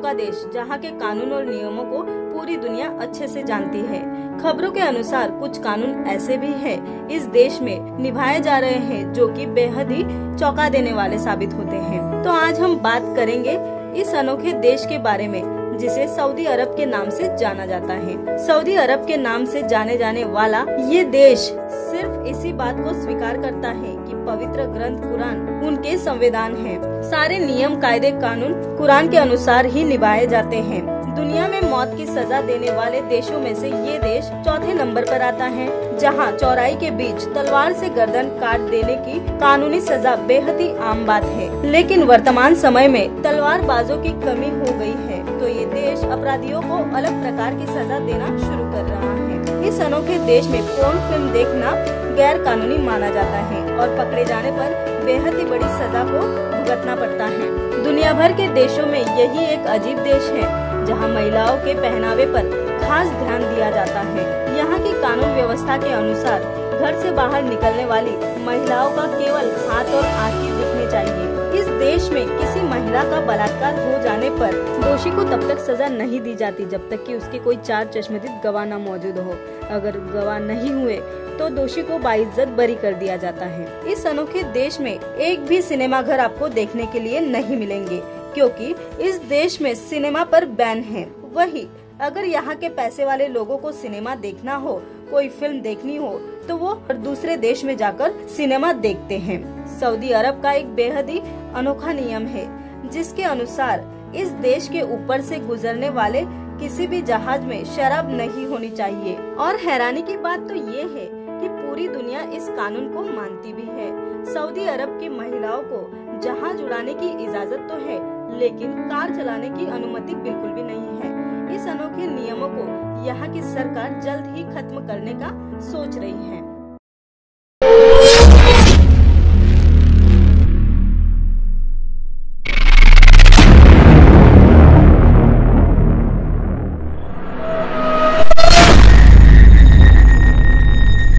का देश, जहां के कानून और नियमों को पूरी दुनिया अच्छे से जानती है। खबरों के अनुसार कुछ कानून ऐसे भी हैं इस देश में निभाए जा रहे हैं जो कि बेहद ही चौंका देने वाले साबित होते हैं। तो आज हम बात करेंगे इस अनोखे देश के बारे में जिसे सऊदी अरब के नाम से जाना जाता है। सऊदी अरब के नाम से जाने जाने वाला ये देश सिर्फ इसी बात को स्वीकार करता है कि पवित्र ग्रंथ कुरान उनके संविधान है। सारे नियम, कायदे, कानून कुरान के अनुसार ही निभाए जाते हैं। दुनिया में मौत की सजा देने वाले देशों में से ये देश चौथे नंबर पर आता है, जहां चौराई के बीच तलवार से गर्दन काट देने की कानूनी सजा बेहद ही आम बात है। लेकिन वर्तमान समय में तलवारबाजों की कमी हो गई है, तो ये देश अपराधियों को अलग प्रकार की सजा देना शुरू कर रहा है। इस अनोखे देश में पोर्न फिल्म देखना गैर कानूनी माना जाता है और पकड़े जाने पर बेहद ही बड़ी सजा को भुगतना पड़ता है। दुनिया भर के देशों में यही एक अजीब देश है जहां महिलाओं के पहनावे पर खास ध्यान दिया जाता है। यहाँ की कानून व्यवस्था के अनुसार घर से बाहर निकलने वाली महिलाओं का केवल हाथ और आंखें दिखने चाहिए। इस देश में किसी महिला का बलात्कार हो जाने पर दोषी को तब तक सजा नहीं दी जाती जब तक कि उसके कोई 4 चश्मदीद गवाह न मौजूद हो। अगर गवाह नहीं हुए तो दोषी को बाइज्जत बरी कर दिया जाता है। इस अनोखे देश में एक भी सिनेमा घर आपको देखने के लिए नहीं मिलेंगे, क्योंकि इस देश में सिनेमा पर बैन है। वही अगर यहाँ के पैसे वाले लोगों को सिनेमा देखना हो, कोई फिल्म देखनी हो, तो वो दूसरे देश में जाकर सिनेमा देखते हैं। सऊदी अरब का एक बेहद ही अनोखा नियम है जिसके अनुसार इस देश के ऊपर से गुजरने वाले किसी भी जहाज में शराब नहीं होनी चाहिए। और हैरानी की बात तो ये है कि पूरी दुनिया इस कानून को मानती भी है। सऊदी अरब की महिलाओं को जहाज उड़ाने की इजाजत तो है, लेकिन कार चलाने की अनुमति बिल्कुल भी नहीं है। इस अनोखे नियमों को यहाँ की सरकार जल्द ही खत्म करने का सोच रही है।